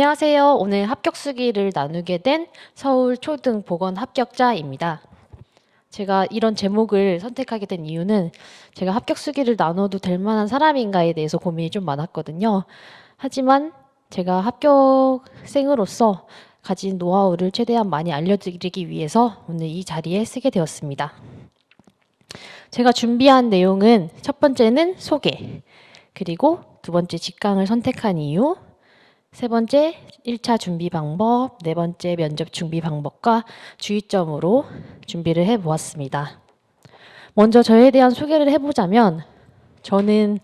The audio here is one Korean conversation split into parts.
안녕하세요. 오늘 합격 수기를 나누게 된 서울 초등 보건 합격자입니다. 제가 이런 제목을 선택하게 된 이유는 제가 합격 수기를 나눠도 될 만한 사람인가에 대해서 고민이 좀 많았거든요. 하지만 제가 합격생으로서 가진 노하우를 최대한 많이 알려드리기 위해서 오늘 이 자리에 쓰게 되었습니다. 제가 준비한 내용은 첫 번째는 소개, 그리고 두 번째 직강을 선택한 이유, 세 번째 1차 준비 방법, 네 번째 면접 준비 방법과 주의점으로 준비를 해보았습니다. 먼저 저에 대한 소개를 해보자면 저는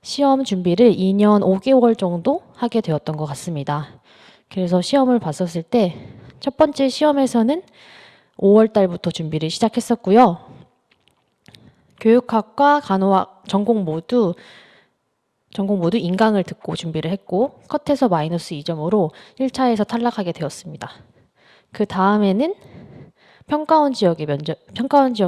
시험 준비를 2년 5개월 정도 하게 되었던 것 같습니다. 그래서 시험을 봤었을 때 첫 번째 시험에서는 5월 달부터 준비를 시작했었고요. 교육학과 간호학 전공 모두 인강을 듣고 준비를 했고 컷에서 마이너스 2점으로 1차에서 탈락하게 되었습니다. 그 다음에는 평가원 지역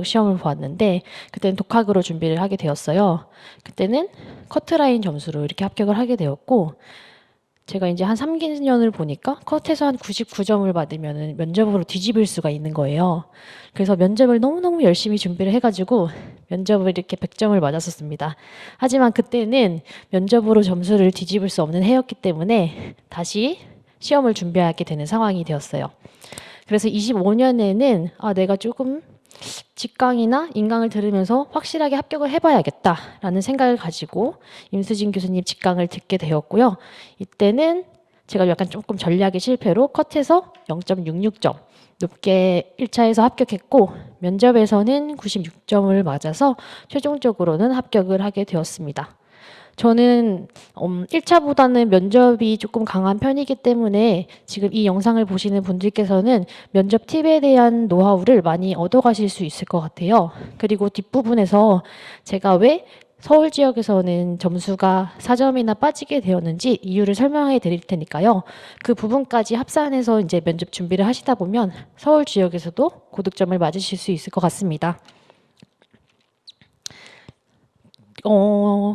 시험을 보았는데 그때는 독학으로 준비를 하게 되었어요. 그때는 커트라인 점수로 이렇게 합격을 하게 되었고 제가 이제 한 3개년을 보니까 컷에서 한 99점을 받으면 면접으로 뒤집을 수가 있는 거예요. 그래서 면접을 너무너무 열심히 준비를 해가지고 면접을 이렇게 100점을 맞았었습니다. 하지만 그때는 면접으로 점수를 뒤집을 수 없는 해였기 때문에 다시 시험을 준비하게 되는 상황이 되었어요. 그래서 25년에는 내가 조금 직강이나 인강을 들으면서 확실하게 합격을 해봐야겠다라는 생각을 가지고 임수진 교수님 직강을 듣게 되었고요. 이때는 제가 약간 조금 전략의 실패로 컷에서 0.66점 높게 1차에서 합격했고 면접에서는 96점을 맞아서 최종적으로는 합격을 하게 되었습니다. 저는 1차보다는 면접이 조금 강한 편이기 때문에 지금 이 영상을 보시는 분들께서는 면접 팁에 대한 노하우를 많이 얻어가실 수 있을 것 같아요. 그리고 뒷부분에서 제가 왜 서울 지역에서는 점수가 4점이나 빠지게 되었는지 이유를 설명해 드릴 테니까요. 그 부분까지 합산해서 이제 면접 준비를 하시다 보면 서울 지역에서도 고득점을 맞으실 수 있을 것 같습니다.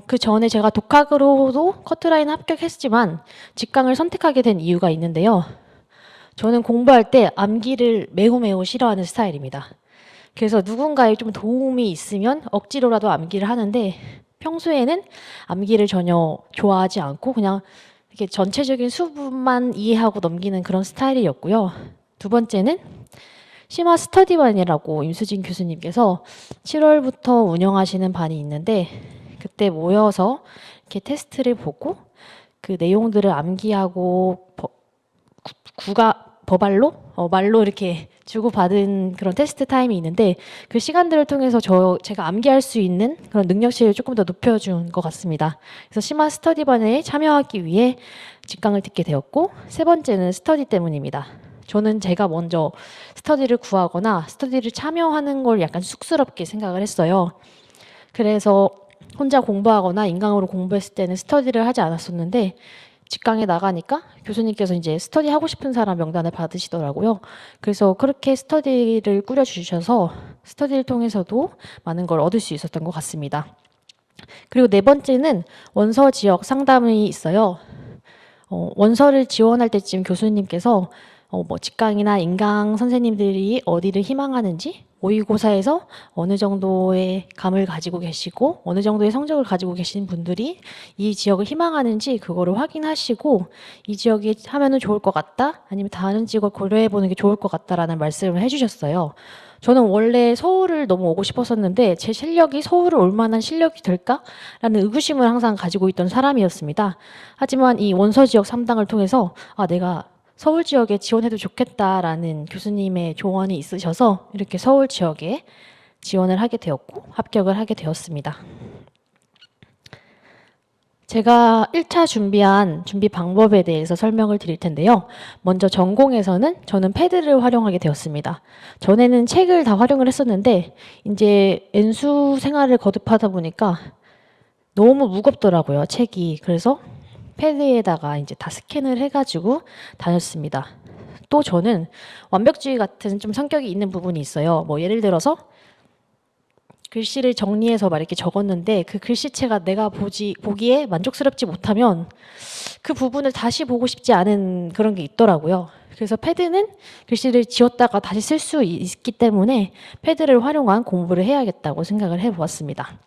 그 전에 제가 독학으로도 커트라인 합격했지만 직강을 선택하게 된 이유가 있는데요. 저는 공부할 때 암기를 매우 싫어하는 스타일입니다. 그래서 누군가의 좀 도움이 있으면 억지로라도 암기를 하는데 평소에는 암기를 전혀 좋아하지 않고 그냥 이렇게 전체적인 수분만 이해하고 넘기는 그런 스타일이었고요. 두 번째는 심화 스터디반이라고 임수진 교수님께서 7월부터 운영하시는 반이 있는데 그때 모여서 이렇게 테스트를 보고 그 내용들을 암기하고 말로 이렇게 주고받은 그런 테스트 타임이 있는데 그 시간들을 통해서 제가 암기할 수 있는 그런 능력치를 조금 더 높여준 것 같습니다. 그래서 심화 스터디반에 참여하기 위해 직강을 듣게 되었고 세 번째는 스터디 때문입니다. 저는 제가 먼저 스터디를 구하거나 스터디를 참여하는 걸 약간 쑥스럽게 생각을 했어요. 그래서 혼자 공부하거나 인강으로 공부했을 때는 스터디를 하지 않았었는데 직강에 나가니까 교수님께서 이제 스터디 하고 싶은 사람 명단을 받으시더라고요. 그래서 그렇게 스터디를 꾸려주셔서 스터디를 통해서도 많은 걸 얻을 수 있었던 것 같습니다. 그리고 네 번째는 원서 지역 상담이 있어요. 원서를 지원할 때쯤 교수님께서 직강이나 인강 선생님들이 어디를 희망하는지 모의고사에서 어느 정도의 감을 가지고 계시고 어느 정도의 성적을 가지고 계신 분들이 이 지역을 희망하는지 그거를 확인하시고 이 지역에 하면은 좋을 것 같다 아니면 다른 지역을 고려해 보는 게 좋을 것 같다라는 말씀을 해주셨어요. 저는 원래 서울을 너무 오고 싶었었는데 제 실력이 서울을 올 만한 실력이 될까라는 의구심을 항상 가지고 있던 사람이었습니다. 하지만 이 원서 지역 3당을 통해서 내가 서울 지역에 지원해도 좋겠다라는 교수님의 조언이 있으셔서 이렇게 서울 지역에 지원을 하게 되었고 합격을 하게 되었습니다. 제가 1차 준비한 준비 방법에 대해서 설명을 드릴 텐데요. 먼저 전공에서는 저는 패드를 활용하게 되었습니다. 전에는 책을 다 활용을 했었는데 이제 연수 생활을 거듭하다 보니까 너무 무겁더라고요, 책이. 그래서 패드에다가 이제 다 스캔을 해가지고 다녔습니다. 또 저는 완벽주의 같은 좀 성격이 있는 부분이 있어요. 예를 들어서 글씨를 정리해서 막 이렇게 적었는데 그 글씨체가 내가 보기에 만족스럽지 못하면 그 부분을 다시 보고 싶지 않은 그런 게 있더라고요. 그래서 패드는 글씨를 지웠다가 다시 쓸 수 있기 때문에 패드를 활용한 공부를 해야겠다고 생각을 해보았습니다.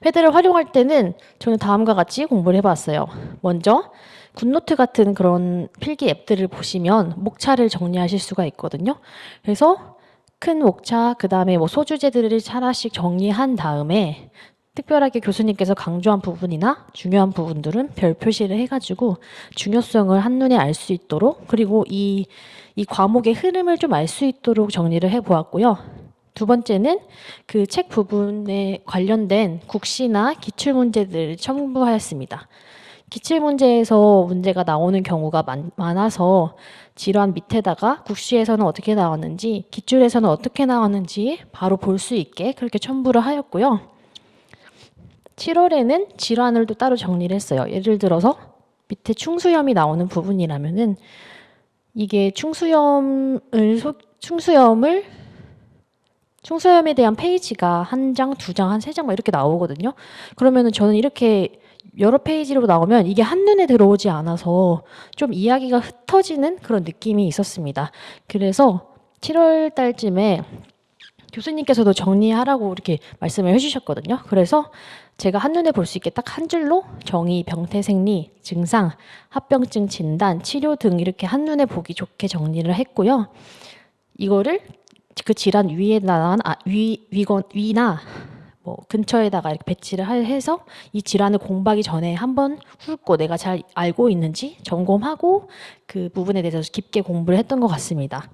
패드를 활용할 때는 저는 다음과 같이 공부를 해봤어요. 먼저 굿노트 같은 그런 필기 앱들을 보시면 목차를 정리하실 수가 있거든요. 그래서 큰 목차, 그 다음에 뭐 소주제들을 하나씩 정리한 다음에 특별하게 교수님께서 강조한 부분이나 중요한 부분들은 별 표시를 해가지고 중요성을 한눈에 알 수 있도록, 그리고 이 과목의 흐름을 좀 알 수 있도록 정리를 해보았고요. 두 번째는 그 책 부분에 관련된 국시나 기출문제들을 첨부하였습니다. 기출문제에서 문제가 나오는 경우가 많아서 질환 밑에다가 국시에서는 어떻게 나왔는지, 기출에서는 어떻게 나왔는지 바로 볼 수 있게 그렇게 첨부를 하였고요. 7월에는 질환을 또 따로 정리를 했어요. 예를 들어서 밑에 충수염이 나오는 부분이라면은 이게 충수염에 대한 페이지가 한 장, 두 장, 한 세 장 막 이렇게 나오거든요. 그러면은 저는 이렇게 여러 페이지로 나오면 이게 한눈에 들어오지 않아서 좀 이야기가 흩어지는 그런 느낌이 있었습니다. 그래서 7월 달쯤에 교수님께서도 정리하라고 이렇게 말씀을 해주셨거든요. 그래서 제가 한눈에 볼 수 있게 딱 한 줄로 정의, 병태, 생리, 증상, 합병증 진단, 치료 등 이렇게 한눈에 보기 좋게 정리를 했고요. 이거를 그 질환 위나 뭐 근처에다가 이렇게 배치를 해서 이 질환을 공부하기 전에 한번 훑고 내가 잘 알고 있는지 점검하고 그 부분에 대해서 깊게 공부를 했던 것 같습니다.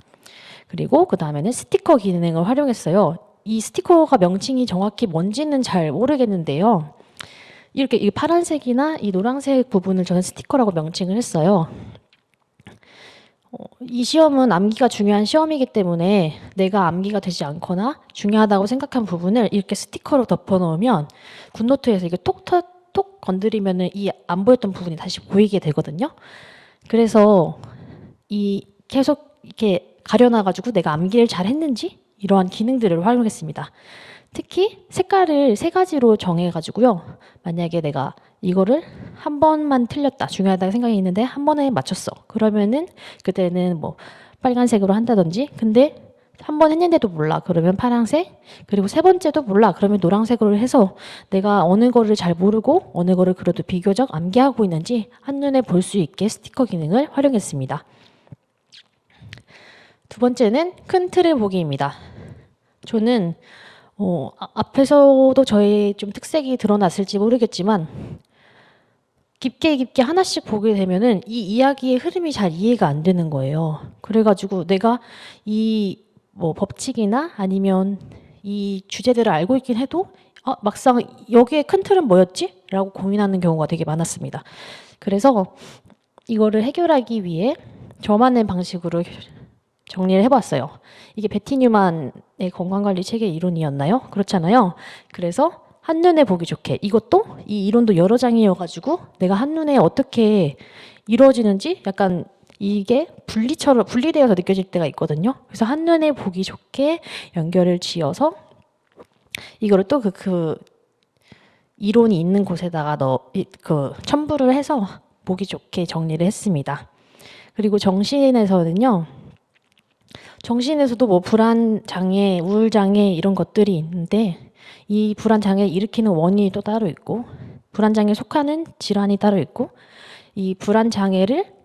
그리고 그 다음에는 스티커 기능을 활용했어요. 이 스티커가 명칭이 정확히 뭔지는 잘 모르겠는데요. 이렇게 이 파란색이나 이 노란색 부분을 저는 스티커라고 명칭을 했어요. 이 시험은 암기가 중요한 시험이기 때문에 내가 암기가 되지 않거나 중요하다고 생각한 부분을 이렇게 스티커로 덮어 놓으면 굿노트에서 이게 톡 건드리면은 이 안 보였던 부분이 다시 보이게 되거든요. 그래서 이 계속 이렇게 가려놔가지고 내가 암기를 잘 했는지 이러한 기능들을 활용했습니다. 특히 색깔을 3가지로 정해가지고요. 만약에 내가 이거를 한 번만 틀렸다, 중요하다고 생각이 있는데 한 번에 맞췄어. 그러면은 그때는 뭐 빨간색으로 한다든지, 근데 한 번 했는데도 몰라. 그러면 파란색, 그리고 3번째도 몰라. 그러면 노란색으로 해서 내가 어느 거를 잘 모르고 어느 거를 그래도 비교적 암기하고 있는지 한눈에 볼 수 있게 스티커 기능을 활용했습니다. 두 번째는 큰 틀을 보기입니다. 저는 앞에서도 저의 좀 특색이 드러났을지 모르겠지만 깊게 하나씩 보게 되면은 이 이야기의 흐름이 잘 이해가 안 되는 거예요. 그래가지고 내가 이 뭐 법칙이나 아니면 이 주제들을 알고 있긴 해도 막상 여기에 큰 틀은 뭐였지? 라고 고민하는 경우가 되게 많았습니다. 그래서 이거를 해결하기 위해 저만의 방식으로 정리를 해봤어요. 이게 베티 뉴만의 건강관리 체계 이론이었나요? 그렇잖아요. 그래서 한눈에 보기 좋게, 이것도 이 이론도 여러 장이어가지고 내가 한눈에 어떻게 이루어지는지 약간 이게 분리되어서 느껴질 때가 있거든요. 그래서 한눈에 보기 좋게 연결을 지어서 이거를 또 그 이론이 있는 곳에다가 첨부를 해서 보기 좋게 정리를 했습니다. 그리고 정신에서도 뭐 불안 장애, 우울 장애 이런 것들이 있는데 이 불안 장애를 일으키는 원인이 또 따로 있고 불안 장애에 속하는 질환이 따로 있고 이 불안 장애를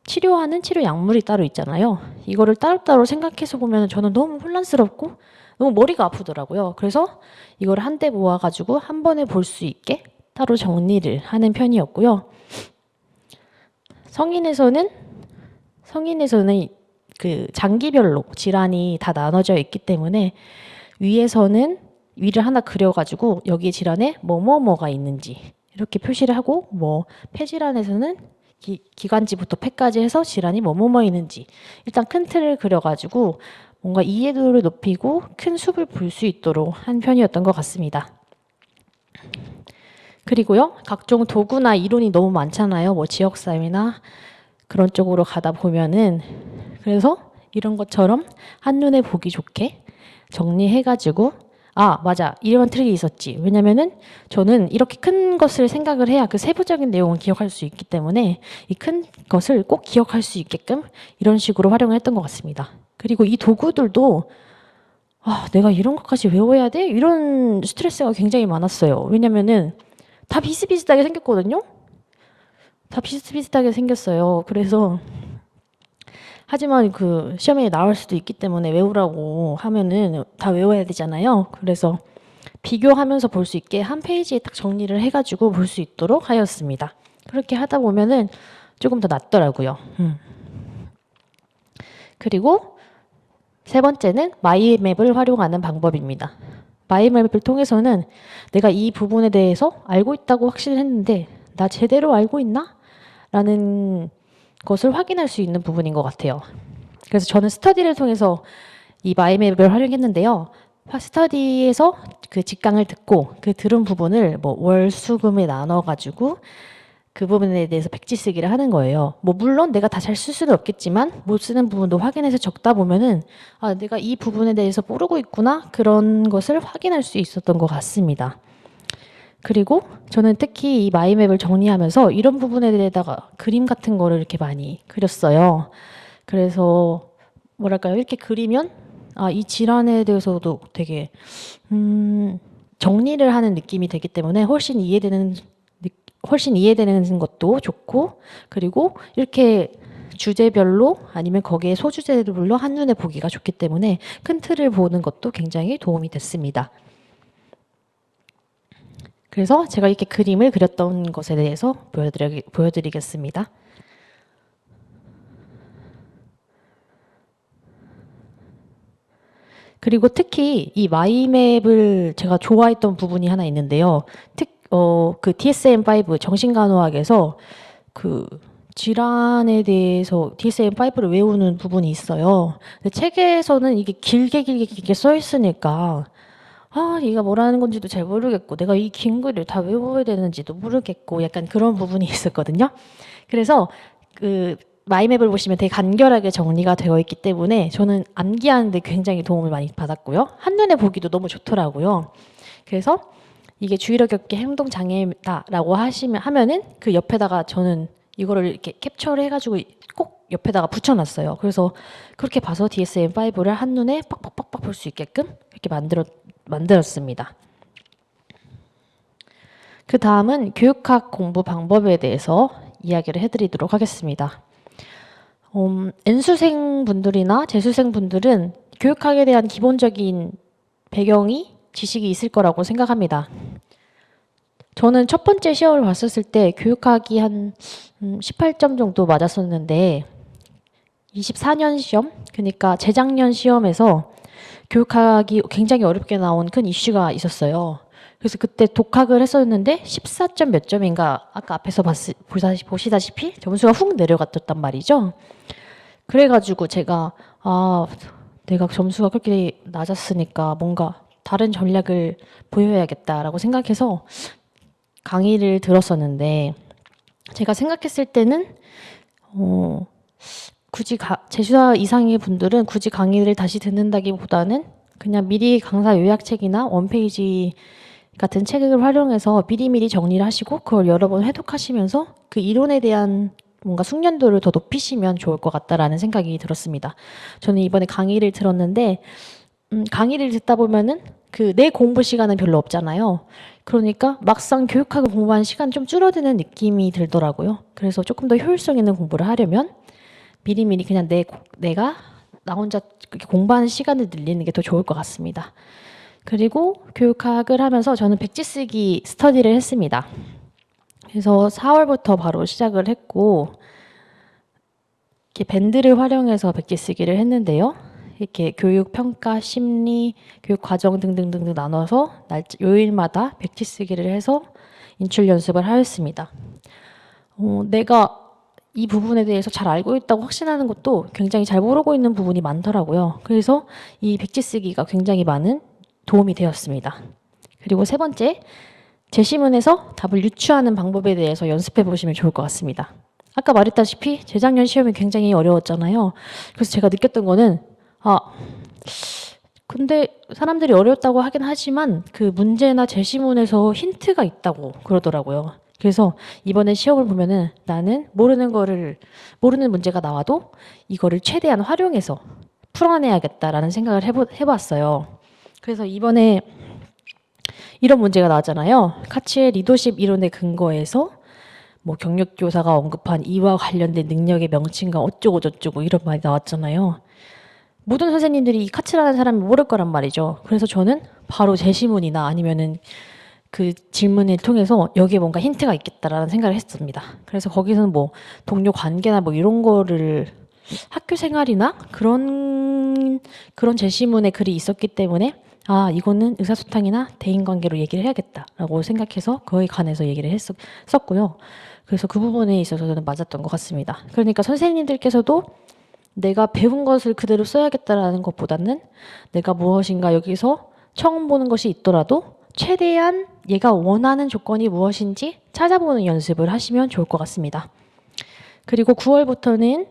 치료하는 치료 약물이 따로 있잖아요. 이거를 따로따로 생각해서 보면 저는 너무 혼란스럽고 너무 머리가 아프더라고요. 그래서 이걸 한데 모아가지고 한 번에 볼 수 있게 따로 정리를 하는 편이었고요. 성인에서는 그 장기별로 질환이 다 나눠져 있기 때문에 위를 하나 그려가지고 여기 질환에 뭐가 있는지 이렇게 표시를 하고 뭐 폐질환에서는 기관지부터 폐까지 해서 질환이 뭐뭐 있는지 일단 큰 틀을 그려가지고 뭔가 이해도를 높이고 큰 숲을 볼 수 있도록 한 편이었던 것 같습니다. 그리고요, 각종 도구나 이론이 너무 많잖아요. 뭐 지역사회나 그런 쪽으로 가다 보면은 그래서 이런 것처럼 한눈에 보기 좋게 정리해가지고 아, 맞아. 이런 트릭이 있었지. 왜냐면은 저는 이렇게 큰 것을 생각을 해야 그 세부적인 내용을 기억할 수 있기 때문에 이 큰 것을 꼭 기억할 수 있게끔 이런 식으로 활용을 했던 것 같습니다. 그리고 이 도구들도 아, 내가 이런 것까지 외워야 돼? 이런 스트레스가 굉장히 많았어요. 왜냐면은 다 비슷비슷하게 생겼거든요? 다 비슷비슷하게 생겼어요. 그래서 하지만 그 시험에 나올 수도 있기 때문에 외우라고 하면은 다 외워야 되잖아요. 그래서 비교하면서 볼 수 있게 한 페이지에 딱 정리를 해가지고 볼 수 있도록 하였습니다. 그렇게 하다 보면은 조금 더 낫더라고요. 그리고 세 번째는 마이맵을 활용하는 방법입니다. 마이맵을 통해서는 내가 이 부분에 대해서 알고 있다고 확신했는데 나 제대로 알고 있나? 라는 것을 확인할 수 있는 부분인 것 같아요. 그래서 저는 스터디를 통해서 이 마이맵을 활용했는데요. 스터디에서 그 직강을 듣고 그 들은 부분을 뭐 월수금에 나눠가지고 그 부분에 대해서 백지쓰기를 하는 거예요. 뭐 물론 내가 다 잘 쓸 수는 없겠지만 못 쓰는 부분도 확인해서 적다 보면은 아, 내가 이 부분에 대해서 모르고 있구나 그런 것을 확인할 수 있었던 것 같습니다. 그리고 저는 특히 이 마이맵을 정리하면서 이런 부분에 대해다가 그림 같은 거를 이렇게 많이 그렸어요. 그래서 뭐랄까요? 이렇게 그리면 아, 이 질환에 대해서도 되게 정리를 하는 느낌이 되기 때문에 훨씬 이해되는 것도 좋고 그리고 이렇게 주제별로 아니면 거기에 소주제별로 한눈에 보기가 좋기 때문에 큰 틀을 보는 것도 굉장히 도움이 됐습니다. 그래서 제가 이렇게 그림을 그렸던 것에 대해서 보여드리겠습니다. 그리고 특히 이 마이맵을 제가 좋아했던 부분이 하나 있는데요. 그 DSM-5 정신간호학에서 그 질환에 대해서 DSM-5를 외우는 부분이 있어요. 근데 책에서는 이게 길게 써 있으니까 아, 얘가 뭐라는 건지도 잘 모르겠고 내가 이 긴 글을 다 외워야 되는지도 모르겠고 약간 그런 부분이 있었거든요. 그래서 그 마이맵을 보시면 되게 간결하게 정리가 되어 있기 때문에 저는 암기하는데 굉장히 도움을 많이 받았고요. 한눈에 보기도 너무 좋더라고요. 그래서 이게 주의력 없게 행동 장애다라고 하면은 그 옆에다가 저는 이거를 이렇게 캡처를 해가지고 꼭 옆에다가 붙여놨어요. 그래서 그렇게 봐서 DSM-5를 한눈에 빡빡빡빡 볼 수 있게끔 이렇게 만들었습니다. 그 다음은 교육학 공부 방법에 대해서 이야기를 해드리도록 하겠습니다. N수생 분들이나 재수생 분들은 교육학에 대한 기본적인 배경이 지식이 있을 거라고 생각합니다. 저는 첫 번째 시험을 봤었을 때 교육학이 한 18점 정도 맞았었는데 24년 시험, 그러니까 재작년 시험에서 교육학이 굉장히 어렵게 나온 큰 이슈가 있었어요. 그래서 그때 독학을 했었는데 14점 몇 점인가 아까 앞에서 보시다시피 점수가 훅 내려갔단 말이죠. 그래가지고 제가 아, 내가 점수가 그렇게 낮았으니까 뭔가 다른 전략을 보여야겠다라고 생각해서 강의를 들었었는데 제가 생각했을 때는 굳이 재수사 이상의 분들은 굳이 강의를 다시 듣는다기보다는 그냥 미리 강사 요약책이나 원페이지 같은 책을 활용해서 미리미리 정리를 하시고 그걸 여러 번 회독하시면서 그 이론에 대한 뭔가 숙련도를 더 높이시면 좋을 것 같다라는 생각이 들었습니다. 저는 이번에 강의를 들었는데 강의를 듣다 보면은 그 내 공부 시간은 별로 없잖아요. 그러니까 막상 교육학을 공부하는 시간 좀 줄어드는 느낌이 들더라고요. 그래서 조금 더 효율성 있는 공부를 하려면 미리미리 그냥 내가 나 혼자 공부하는 시간을 늘리는 게 더 좋을 것 같습니다. 그리고 교육학을 하면서 저는 백지쓰기 스터디를 했습니다. 그래서 4월부터 바로 시작을 했고 이렇게 밴드를 활용해서 백지쓰기를 했는데요. 이렇게 교육, 평가, 심리, 교육 과정 등등등 나눠서 요일마다 백지쓰기를 해서 인출 연습을 하였습니다. 내가 이 부분에 대해서 잘 알고 있다고 확신하는 것도 굉장히 잘 모르고 있는 부분이 많더라고요. 그래서 이 백지쓰기가 굉장히 많은 도움이 되었습니다. 그리고 세 번째, 제시문에서 답을 유추하는 방법에 대해서 연습해 보시면 좋을 것 같습니다. 아까 말했다시피 재작년 시험이 굉장히 어려웠잖아요. 그래서 제가 느꼈던 거는 근데 사람들이 어려웠다고 하긴 하지만 그 문제나 제시문에서 힌트가 있다고 그러더라고요. 그래서 이번에 시험을 보면은 나는 모르는 문제가 나와도 이거를 최대한 활용해서 풀어내야겠다라는 생각을 해봤어요. 그래서 이번에 이런 문제가 나왔잖아요. 카츠의 리더십 이론에 근거해서 뭐 경력교사가 언급한 이와 관련된 능력의 명칭과 어쩌고 저쩌고 이런 말이 나왔잖아요. 모든 선생님들이 이 카츠라는 사람이 모를 거란 말이죠. 그래서 저는 바로 제시문이나 아니면은 그 질문을 통해서 여기에 뭔가 힌트가 있겠다라는 생각을 했습니다. 그래서 거기서는 뭐 동료 관계나 뭐 이런 거를 학교 생활이나 그런 제시문에 글이 있었기 때문에 아, 이거는 의사소통이나 대인관계로 얘기를 해야겠다라고 생각해서 그거에 관해서 얘기를 했었고요. 그래서 그 부분에 있어서 저는 맞았던 것 같습니다. 그러니까 선생님들께서도 내가 배운 것을 그대로 써야겠다라는 것보다는 내가 무엇인가 여기서 처음 보는 것이 있더라도 최대한 얘가 원하는 조건이 무엇인지 찾아보는 연습을 하시면 좋을 것 같습니다. 그리고 9월부터는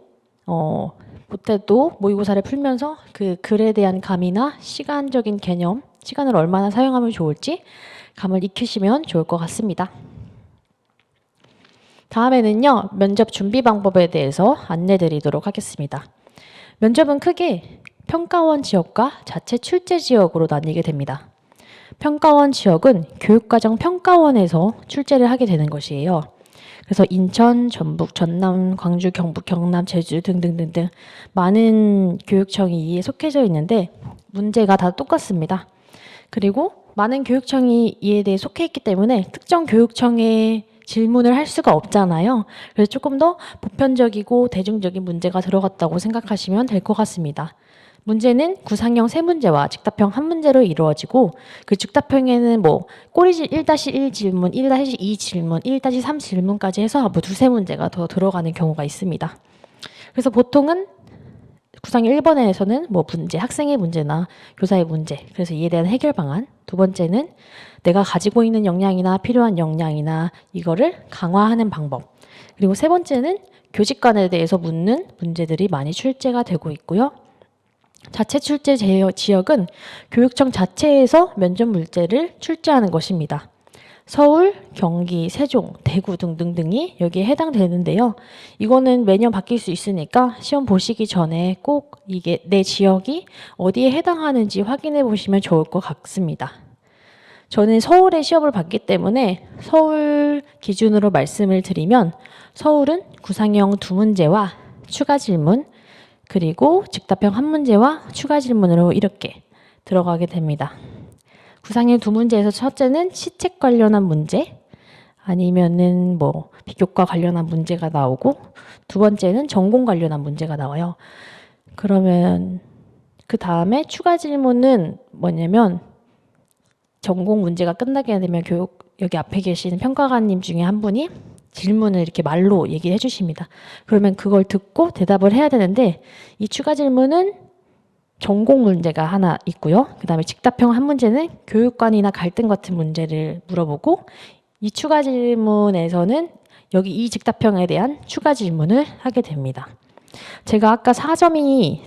그때도 모의고사를 풀면서 그 글에 대한 감이나 시간적인 개념, 시간을 얼마나 사용하면 좋을지 감을 익히시면 좋을 것 같습니다. 다음에는요, 면접 준비 방법에 대해서 안내 드리도록 하겠습니다. 면접은 크게 평가원 지역과 자체 출제 지역으로 나뉘게 됩니다. 평가원 지역은 교육과정 평가원에서 출제를 하게 되는 것이에요. 그래서 인천, 전북, 전남, 광주, 경북, 경남, 제주 등등등등 많은 교육청이 이에 속해져 있는데 문제가 다 똑같습니다. 그리고 많은 교육청이 이에 대해 속해 있기 때문에 특정 교육청에 질문을 할 수가 없잖아요. 그래서 조금 더 보편적이고 대중적인 문제가 들어갔다고 생각하시면 될 것 같습니다. 문제는 구상형 3문제와 즉답형 1문제로 이루어지고 그 즉답형에는 뭐 꼬리질 1-1 질문, 1-2 질문, 1-3 질문까지 해서 뭐 2-3문제가 더 들어가는 경우가 있습니다. 그래서 보통은 구상형 1번에서는 뭐 문제, 학생의 문제나 교사의 문제, 그래서 이에 대한 해결 방안. 두 번째는 내가 가지고 있는 역량이나 필요한 역량이나 이거를 강화하는 방법. 그리고 세 번째는 교직관에 대해서 묻는 문제들이 많이 출제가 되고 있고요. 자체 출제 지역은 교육청 자체에서 면접 문제를 출제하는 것입니다. 서울, 경기, 세종, 대구 등등등이 여기에 해당되는데요. 이거는 매년 바뀔 수 있으니까 시험 보시기 전에 꼭 이게 내 지역이 어디에 해당하는지 확인해 보시면 좋을 것 같습니다. 저는 서울에 시험을 봤기 때문에 서울 기준으로 말씀을 드리면 서울은 구상형 2문제와 추가 질문, 그리고 즉답형 1문제와 추가 질문으로 이렇게 들어가게 됩니다. 구상형 2문제에서 첫째는 시책 관련한 문제, 아니면은 뭐 비교과 관련한 문제가 나오고 두 번째는 전공 관련한 문제가 나와요. 그러면 그 다음에 추가 질문은 뭐냐면 전공 문제가 끝나게 되면 여기 앞에 계신 평가관님 중에 한 분이 질문을 이렇게 말로 얘기를 해주십니다. 그러면 그걸 듣고 대답을 해야 되는데 이 추가 질문은 전공 문제가 하나 있고요. 그 다음에 즉답형 1문제는 교육관이나 갈등 같은 문제를 물어보고 이 추가 질문에서는 여기 이 즉답형에 대한 추가 질문을 하게 됩니다. 제가 아까 4점이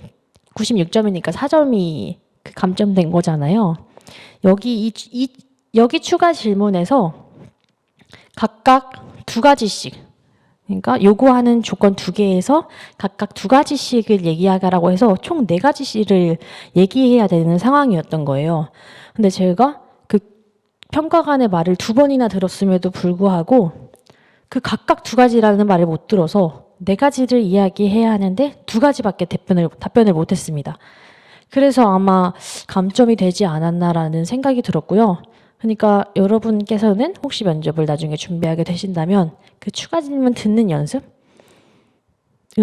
96점이니까 4점이 감점된 거잖아요. 여기 여기 추가 질문에서 각각 2가지씩, 그러니까 요구하는 조건 2개에서 각각 2가지씩을 얘기하라고 해서 총 4가지씩을 얘기해야 되는 상황이었던 거예요. 근데 제가 그 평가관의 말을 2번이나 들었음에도 불구하고 그 각각 2가지라는 말을 못 들어서 4가지를 이야기해야 하는데 2가지밖에 답변을 못했습니다. 그래서 아마 감점이 되지 않았나라는 생각이 들었고요. 그러니까 여러분께서는 혹시 면접을 나중에 준비하게 되신다면 그 추가 질문 듣는 연습을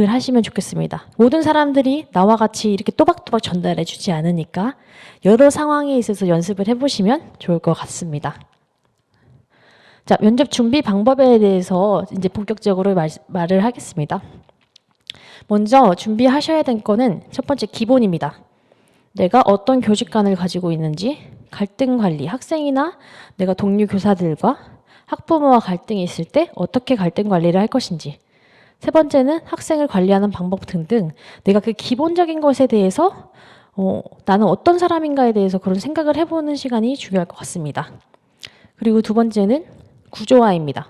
하시면 좋겠습니다. 모든 사람들이 나와 같이 이렇게 또박또박 전달해 주지 않으니까 여러 상황에 있어서 연습을 해보시면 좋을 것 같습니다. 자, 면접 준비 방법에 대해서 이제 본격적으로 말을 하겠습니다. 먼저 준비하셔야 될 거는 첫 번째 기본입니다. 내가 어떤 교직관을 가지고 있는지, 갈등 관리, 학생이나 내가 동료 교사들과 학부모와 갈등이 있을 때 어떻게 갈등 관리를 할 것인지, 세 번째는 학생을 관리하는 방법 등등 내가 그 기본적인 것에 대해서 나는 어떤 사람인가에 대해서 그런 생각을 해보는 시간이 중요할 것 같습니다. 그리고 두 번째는 구조화입니다.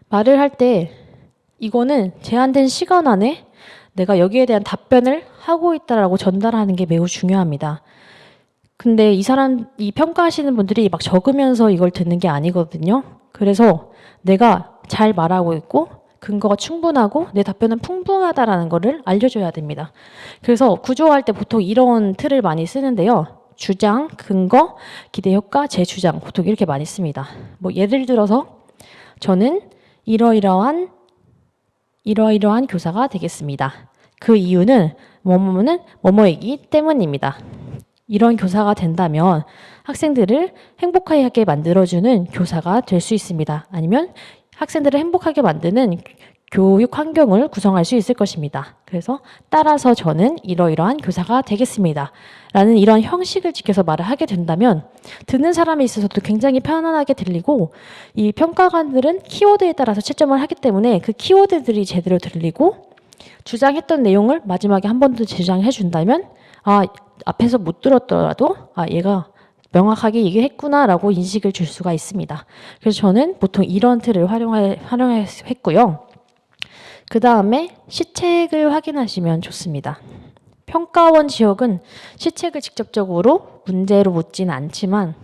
말을 할 때 이거는 제한된 시간 안에 내가 여기에 대한 답변을 하고 있다라고 전달하는 게 매우 중요합니다. 근데 이 평가하시는 분들이 막 적으면서 이걸 듣는 게 아니거든요. 그래서 내가 잘 말하고 있고 근거가 충분하고 내 답변은 풍부하다라는 거를 알려줘야 됩니다. 그래서 구조화할 때 보통 이런 틀을 많이 쓰는데요. 주장, 근거, 기대 효과, 재주장 보통 이렇게 많이 씁니다. 뭐 예를 들어서 저는 이러이러한 교사가 되겠습니다. 그 이유는 뭐뭐는 뭐뭐이기 때문입니다. 이런 교사가 된다면 학생들을 행복하게 만들어주는 교사가 될 수 있습니다. 아니면 학생들을 행복하게 만드는 교육 환경을 구성할 수 있을 것입니다. 그래서 따라서 저는 이러이러한 교사가 되겠습니다. 라는 이런 형식을 지켜서 말을 하게 된다면 듣는 사람에 있어서도 굉장히 편안하게 들리고 이 평가관들은 키워드에 따라서 채점을 하기 때문에 그 키워드들이 제대로 들리고 주장했던 내용을 마지막에 한 번 더 주장해 준다면 앞에서 못 들었더라도 얘가 명확하게 얘기했구나라고 인식을 줄 수가 있습니다. 그래서 저는 보통 이런 틀을 활용했고요. 그 다음에 시책을 확인하시면 좋습니다. 평가원 지역은 시책을 직접적으로 문제로 묻지는 않지만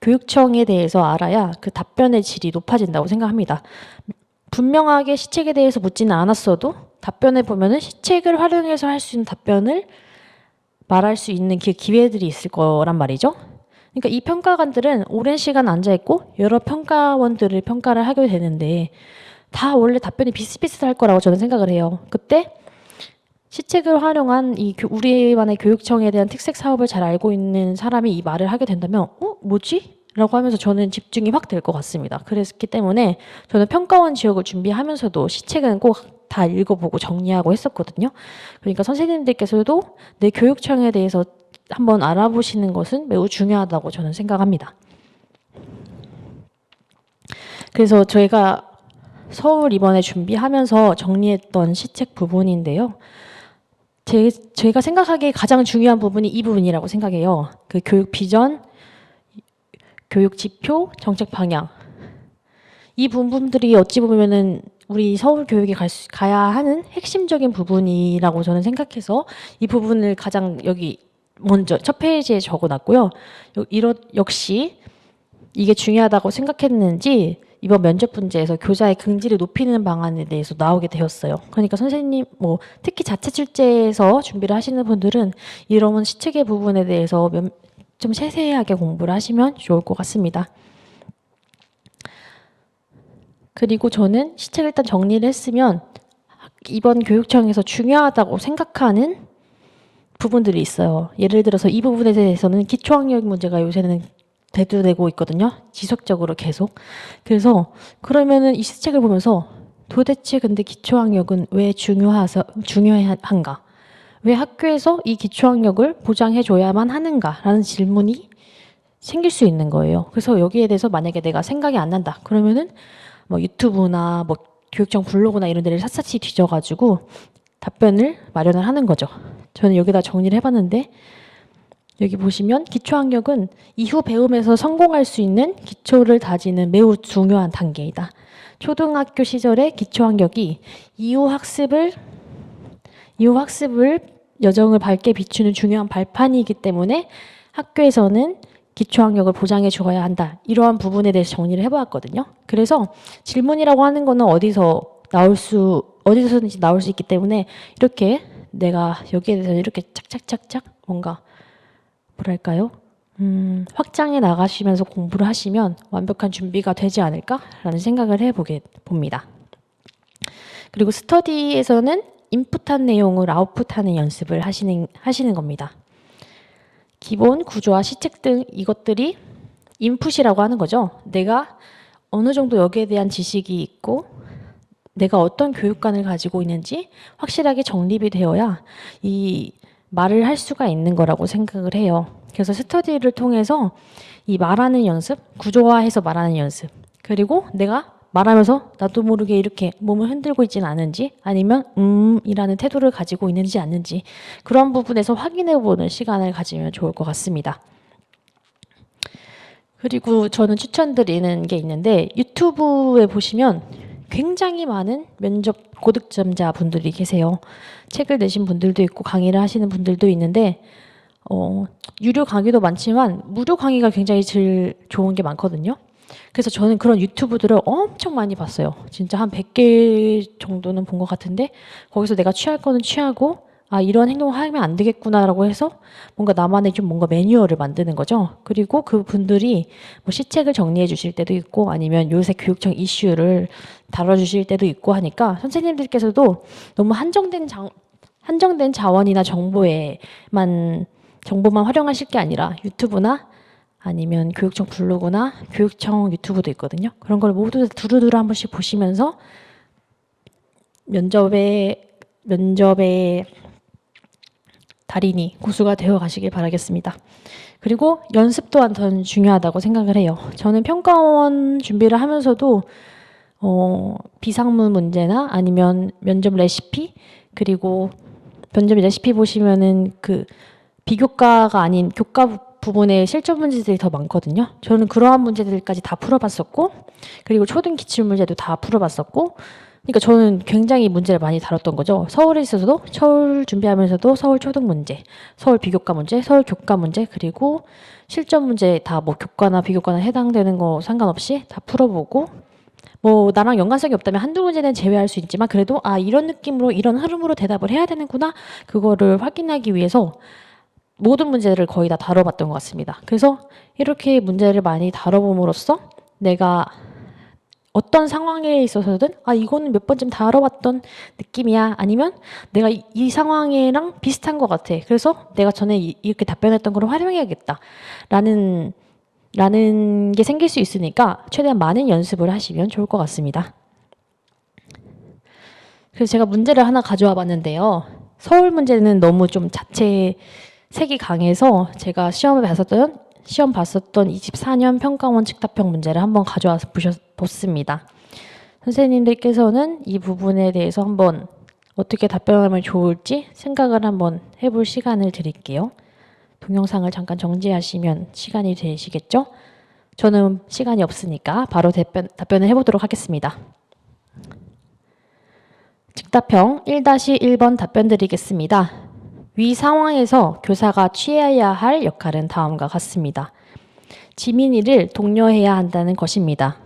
교육청에 대해서 알아야 그 답변의 질이 높아진다고 생각합니다. 분명하게 시책에 대해서 묻지는 않았어도 답변에 보면은 시책을 활용해서 할 수 있는 답변을 말할 수 있는 기회들이 있을 거란 말이죠. 그러니까 이 평가관들은 오랜 시간 앉아있고 여러 평가원들을 평가를 하게 되는데 다 원래 답변이 비슷비슷할 거라고 저는 생각을 해요. 그때 시책을 활용한 우리만의 교육청에 대한 특색 사업을 잘 알고 있는 사람이 이 말을 하게 된다면 뭐지? 라고 하면서 저는 집중이 확 될 것 같습니다. 그랬기 때문에 저는 평가원 지역을 준비하면서도 시책은 꼭 다 읽어보고 정리하고 했었거든요. 그러니까 선생님들께서도 내 교육청에 대해서 한번 알아보시는 것은 매우 중요하다고 저는 생각합니다. 그래서 저희가 서울 이번에 준비하면서 정리했던 시책 부분인데요. 제가 생각하기에 가장 중요한 부분이 이 부분이라고 생각해요. 그 교육 비전, 교육 지표, 정책 방향. 이 부분들이 어찌 보면은 우리 서울 교육에 가야 하는 핵심적인 부분이라고 저는 생각해서 이 부분을 가장 여기 먼저 첫 페이지에 적어놨고요. 역시 이게 중요하다고 생각했는지 이번 면접 문제에서 교사의 긍지를 높이는 방안에 대해서 나오게 되었어요. 그러니까 선생님, 특히 자체 출제에서 준비를 하시는 분들은 이런 시책의 부분에 대해서 좀 세세하게 공부를 하시면 좋을 것 같습니다. 그리고 저는 시책을 일단 정리를 했으면 이번 교육청에서 중요하다고 생각하는 부분들이 있어요. 예를 들어서 이 부분에 대해서는 기초학력 문제가 요새는 대두되고 있거든요. 지속적으로 계속. 그래서 그러면은 이 시책을 보면서 도대체 근데 기초학력은 왜 중요한가? 왜 학교에서 이 기초학력을 보장해줘야만 하는가라는 질문이 생길 수 있는 거예요. 그래서 여기에 대해서 만약에 내가 생각이 안 난다. 그러면은 유튜브나 교육청 블로그나 이런 데를 샅샅이 뒤져가지고 답변을 마련을 하는 거죠. 저는 여기다 정리를 해봤는데 여기 보시면 기초학력은 이후 배움에서 성공할 수 있는 기초를 다지는 매우 중요한 단계이다. 초등학교 시절의 기초학력이 이후 학습을 여정을 밝게 비추는 중요한 발판이기 때문에 학교에서는 기초학력을 보장해 주어야 한다. 이러한 부분에 대해서 정리를 해보았거든요. 그래서 질문이라고 하는 거는 어디서든지 나올 수 있기 때문에 이렇게 내가 여기에 대해서 이렇게 착착착착 뭔가 뭐랄까요? 확장해 나가시면서 공부를 하시면 완벽한 준비가 되지 않을까라는 생각을 봅니다. 그리고 스터디에서는 인풋한 내용을 아웃풋하는 연습을 하시는 겁니다. 기본, 구조와 시책 등 이것들이 인풋이라고 하는 거죠. 내가 어느 정도 여기에 대한 지식이 있고 내가 어떤 교육관을 가지고 있는지 확실하게 정립이 되어야 이 말을 할 수가 있는 거라고 생각을 해요. 그래서 스터디를 통해서 이 말하는 연습, 구조화해서 말하는 연습, 그리고 내가 말하면서 나도 모르게 이렇게 몸을 흔들고 있지는 않은지 아니면 이라는 태도를 가지고 있는지 않는지 그런 부분에서 확인해보는 시간을 가지면 좋을 것 같습니다. 그리고 저는 추천드리는 게 있는데 유튜브에 보시면 굉장히 많은 면접 고득점자 분들이 계세요. 책을 내신 분들도 있고 강의를 하시는 분들도 있는데 유료 강의도 많지만 무료 강의가 굉장히 질 좋은 게 많거든요. 그래서 저는 그런 유튜브들을 엄청 많이 봤어요. 진짜 한 100개 정도는 본 것 같은데 거기서 내가 취할 거는 취하고 아 이런 행동을 하면 안 되겠구나라고 해서 뭔가 나만의 좀 뭔가 매뉴얼을 만드는 거죠. 그리고 그분들이 뭐 시책을 정리해 주실 때도 있고 아니면 요새 교육청 이슈를 다뤄주실 때도 있고 하니까 선생님들께서도 너무 한정된 자원이나 정보만 활용하실 게 아니라 유튜브나 아니면 교육청 블로그나 교육청 유튜브도 있거든요. 그런 걸 모두 두루두루 한 번씩 보시면서 면접에 달인이 고수가 되어 가시길 바라겠습니다. 그리고 연습 또한 더 중요하다고 생각을 해요. 저는 평가원 준비를 하면서도 비상문 문제나 아니면 면접 레시피 그리고 면접 레시피 보시면은 그 비교과가 아닌 교과 부분에 실전 문제들이 더 많거든요. 저는 그러한 문제들까지 다 풀어봤었고 그리고 초등 기출 문제도 다 풀어봤었고 그러니까 저는 굉장히 문제를 많이 다뤘던 거죠. 서울에 있어서도 서울 준비하면서도 서울 초등 문제, 서울 비교과 문제, 서울 교과 문제 그리고 실전 문제 다 뭐 교과나 비교과나 해당되는 거 상관없이 다 풀어보고 뭐 나랑 연관성이 없다면 한두 문제는 제외할 수 있지만 그래도 아 이런 느낌으로 이런 흐름으로 대답을 해야 되는구나 그거를 확인하기 위해서 모든 문제를 거의 다 다뤄봤던 것 같습니다. 그래서 이렇게 문제를 많이 다뤄봄으로써 내가 어떤 상황에 있어서든 아 이거는 몇 번쯤 다뤄봤던 느낌이야 아니면 내가 이 상황이랑 비슷한 것 같아. 그래서 내가 전에 이렇게 답변했던 걸 활용해야겠다 라는 게 생길 수 있으니까 최대한 많은 연습을 하시면 좋을 것 같습니다. 그래서 제가 문제를 하나 가져와 봤는데요. 서울 문제는 너무 좀 자체 색이 강해서 제가 시험 봤었던 24년 평가원 측답형 문제를 한번 가져와서 보셨습니다. 선생님들께서는 이 부분에 대해서 한번 어떻게 답변하면 좋을지 생각을 한번 해볼 시간을 드릴게요. 동영상을 잠깐 정지하시면 시간이 되시겠죠? 저는 시간이 없으니까 바로 답변을 해보도록 하겠습니다. 즉답형 1-1번 답변 드리겠습니다. 위 상황에서 교사가 취해야 할 역할은 다음과 같습니다. 지민이를 독려해야 한다는 것입니다.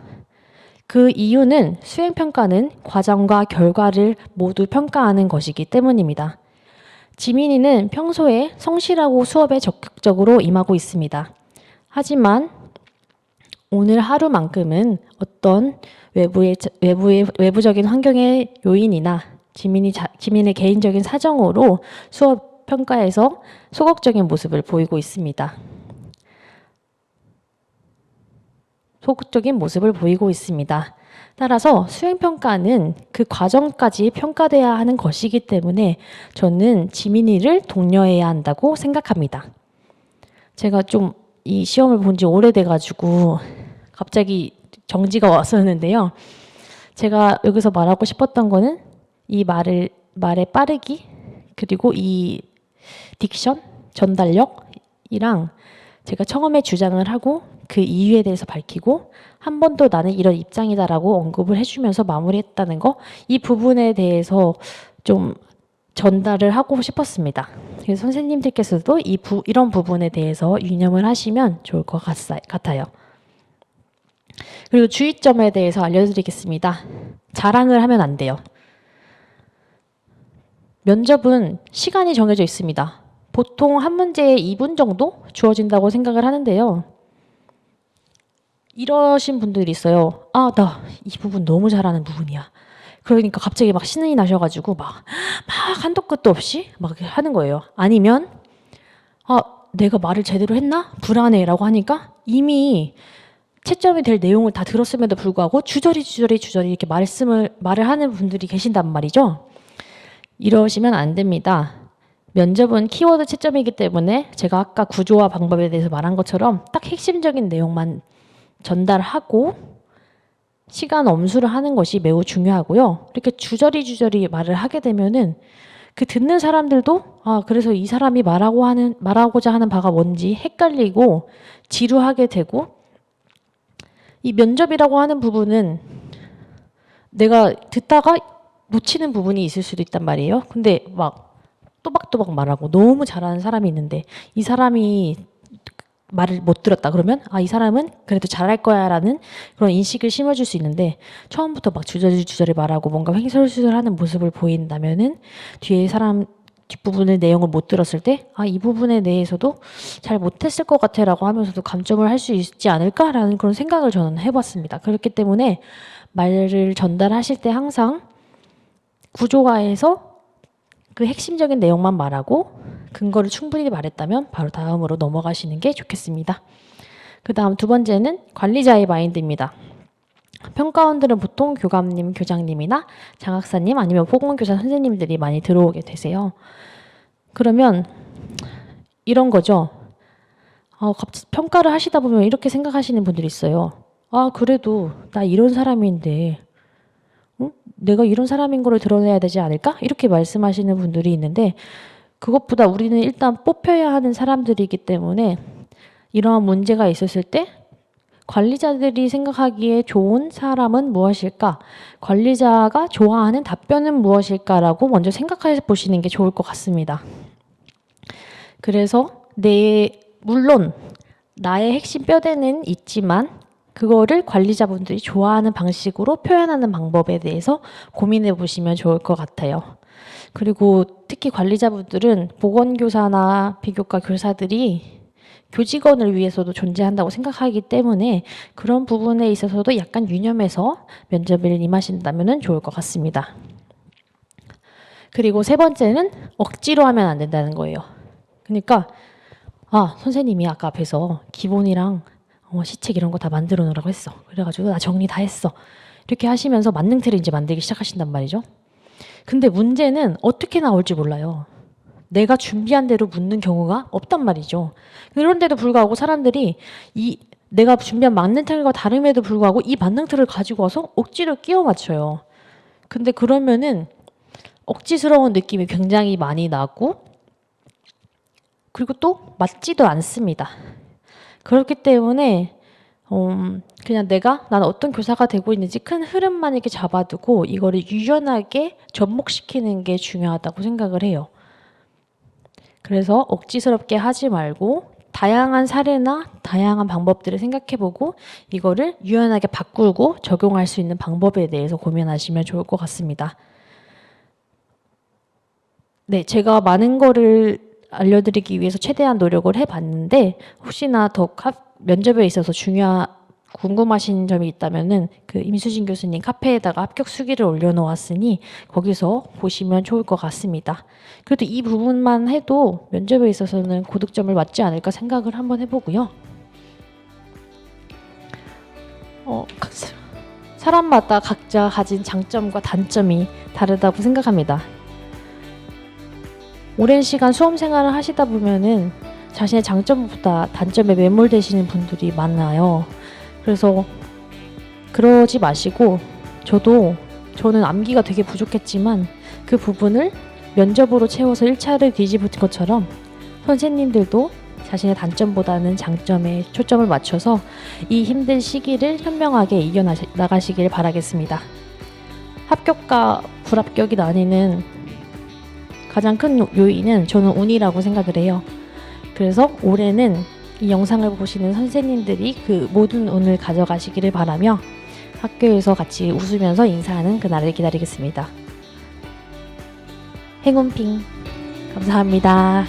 그 이유는 수행평가는 과정과 결과를 모두 평가하는 것이기 때문입니다. 지민이는 평소에 성실하고 수업에 적극적으로 임하고 있습니다. 하지만 오늘 하루만큼은 어떤 외부적인 환경의 요인이나 지민의 개인적인 사정으로 수업 평가에서 소극적인 모습을 보이고 있습니다. 따라서 수행평가는 그 과정까지 평가돼야 하는 것이기 때문에 저는 지민이를 독려해야 한다고 생각합니다. 제가 좀 이 시험을 본 지 오래돼가지고 갑자기 정지가 왔었는데요. 제가 여기서 말하고 싶었던 거는 이 말의 빠르기 그리고 이 딕션, 전달력이랑 제가 처음에 주장을 하고 그 이유에 대해서 밝히고 한 번 더 나는 이런 입장이다라고 언급을 해주면서 마무리했다는 거 이 부분에 대해서 좀 전달을 하고 싶었습니다. 그래서 선생님들께서도 이런 부분에 대해서 유념을 하시면 좋을 것 같아요. 그리고 주의점에 대해서 알려드리겠습니다. 자랑을 하면 안 돼요. 면접은 시간이 정해져 있습니다. 보통 한 문제에 2분 정도 주어진다고 생각을 하는데요. 이러신 분들이 있어요. 아, 나 이 부분 너무 잘하는 부분이야. 그러니까 갑자기 막 신이 나셔가지고 막 한도 끝도 없이 막 하는 거예요. 아니면 내가 말을 제대로 했나? 불안해라고 하니까 이미 채점이 될 내용을 다 들었음에도 불구하고 주저리 이렇게 말을 하는 분들이 계신단 말이죠. 이러시면 안 됩니다. 면접은 키워드 채점이기 때문에 제가 아까 구조와 방법에 대해서 말한 것처럼 딱 핵심적인 내용만 전달하고 시간 엄수를 하는 것이 매우 중요하고요. 이렇게 주저리 말을 하게 되면은 그 듣는 사람들도 그래서 이 사람이 말하고자 하는 바가 뭔지 헷갈리고 지루하게 되고, 이 면접이라고 하는 부분은 내가 듣다가 놓치는 부분이 있을 수도 있단 말이에요. 근데 막 또박또박 말하고 너무 잘하는 사람이 있는데 이 사람이 말을 못 들었다 그러면 이 사람은 그래도 잘할 거야 라는 그런 인식을 심어줄 수 있는데, 처음부터 막 주저리 말하고 뭔가 횡설수설하는 모습을 보인다면은 뒤에 사람 뒷부분의 내용을 못 들었을 때 이 부분에 대해서도 잘 못했을 것 같아 라고 하면서도 감점을 할 수 있지 않을까라는 그런 생각을 저는 해봤습니다. 그렇기 때문에 말을 전달하실 때 항상 구조화해서 그 핵심적인 내용만 말하고 근거를 충분히 말했다면 바로 다음으로 넘어가시는 게 좋겠습니다. 그 다음 두 번째는 관리자의 마인드입니다. 평가원들은 보통 교감님, 교장님이나 장학사님 아니면 보건교사 선생님들이 많이 들어오게 되세요. 그러면 이런 거죠. 갑자기 평가를 하시다 보면 이렇게 생각하시는 분들이 있어요. 그래도 나 이런 사람인데 내가 이런 사람인 거를 드러내야 되지 않을까? 이렇게 말씀하시는 분들이 있는데, 그것보다 우리는 일단 뽑혀야 하는 사람들이기 때문에 이러한 문제가 있었을 때 관리자들이 생각하기에 좋은 사람은 무엇일까? 관리자가 좋아하는 답변은 무엇일까라고 먼저 생각해 보시는 게 좋을 것 같습니다. 그래서 물론 나의 핵심 뼈대는 있지만 그거를 관리자분들이 좋아하는 방식으로 표현하는 방법에 대해서 고민해 보시면 좋을 것 같아요. 그리고 특히 관리자분들은 보건교사나 비교과 교사들이 교직원을 위해서도 존재한다고 생각하기 때문에 그런 부분에 있어서도 약간 유념해서 면접을 임하신다면 좋을 것 같습니다. 그리고 세 번째는 억지로 하면 안 된다는 거예요. 그러니까 선생님이 아까 앞에서 기본이랑 시책 이런 거 다 만들어 놓으라고 했어. 그래가지고 나 정리 다 했어. 이렇게 하시면서 만능틀을 이제 만들기 시작하신단 말이죠. 근데 문제는 어떻게 나올지 몰라요. 내가 준비한 대로 묻는 경우가 없단 말이죠. 그런데도 불구하고 사람들이 내가 준비한 만능틀과 다름에도 불구하고 이 만능틀을 가지고 와서 억지로 끼워 맞춰요. 근데 그러면은 억지스러운 느낌이 굉장히 많이 나고, 그리고 또 맞지도 않습니다. 그렇기 때문에 그냥 나는 어떤 교사가 되고 있는지 큰 흐름만 이렇게 잡아두고 이거를 유연하게 접목시키는 게 중요하다고 생각을 해요. 그래서 억지스럽게 하지 말고 다양한 사례나 다양한 방법들을 생각해보고 이거를 유연하게 바꾸고 적용할 수 있는 방법에 대해서 고민하시면 좋을 것 같습니다. 네, 제가 많은 거를 알려드리기 위해서 최대한 노력을 해봤는데, 혹시나 더 면접에 있어서 궁금하신 점이 있다면은 그 임수진 교수님 카페에다가 합격 수기를 올려놓았으니 거기서 보시면 좋을 것 같습니다. 그래도 이 부분만 해도 면접에 있어서는 고득점을 맞지 않을까 생각을 한번 해보고요. 사람마다 각자 가진 장점과 단점이 다르다고 생각합니다. 오랜 시간 수험 생활을 하시다 보면은 자신의 장점보다 단점에 매몰되시는 분들이 많아요. 그래서 그러지 마시고, 저는 암기가 되게 부족했지만 그 부분을 면접으로 채워서 1차를 뒤집은 것처럼 선생님들도 자신의 단점보다는 장점에 초점을 맞춰서 이 힘든 시기를 현명하게 이겨나가시길 바라겠습니다. 합격과 불합격이 나뉘는 가장 큰 요인은 저는 운이라고 생각을 해요. 그래서 올해는 이 영상을 보시는 선생님들이 그 모든 운을 가져가시기를 바라며 학교에서 같이 웃으면서 인사하는 그날을 기다리겠습니다. 행운핑 감사합니다.